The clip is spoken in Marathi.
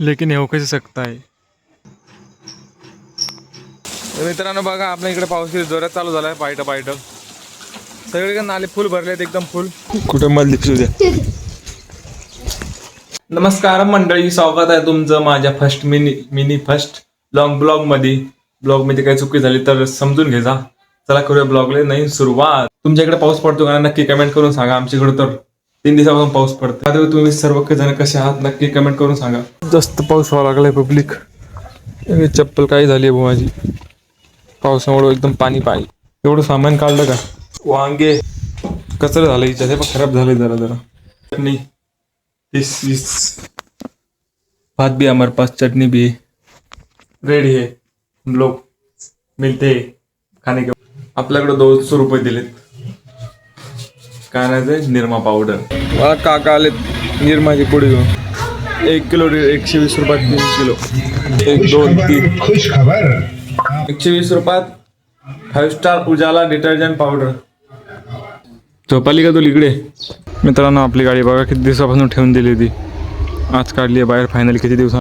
लेकिन हे हो कैसे सकता है. मित्रांनो बघा आपल्या इकडे पाऊस जोरात चालू झालाय. पायट सगळीकडे नाले फुल भरलेत एकदम फुल. कुठे मल दिसू द्या. नमस्कार मंडळी, स्वागत आहे तुमचं माझ्या फर्स्ट फर्स्ट लॉंग ब्लॉग मध्ये काही चुकी झाली तर समजून घ्यायचा. चला करूया ब्लॉगला नाही सुरुवात. तुमच्याकडे पाऊस पडतो का नक्की कमेंट करून सांगा. आमच्याकडे तर 3 दिवसापासून पाऊस पडतो. आता तुम्ही सर्व जण कसे आहात नक्की कमेंट करून सांगा. जास्त पाऊस व्हायला लागलाय पब्लिक. चप्पल काय झाली आहे माझी पावसामुळे एकदम पाणी. एवढं सामान काढलं का. वांगे कचरा झालं हिच्यात, हे पण खराब झाले जरा. चटणी भात भी हमारे पास, चटनी भी रेडी है. हम लोग मिलते खाने के. आपल्याकडे 200 रुपये दिलेत. काय नाही निरमा पावडर. मला काका आले निरमाची पुडी घेऊन. 1 किलो 120 रुपयात 3 किलो. 1 2 3 खुश खबर. 120 रुपयात 5 स्टार उजाला डिटर्जंट पावडर. झोपाली का तू इकडे. मित्रांनो आपली गाडी बघा किती दिवसापासून ठेवून दिली होती. आज काढली आहे बाहेर फायनली किती दिवसात.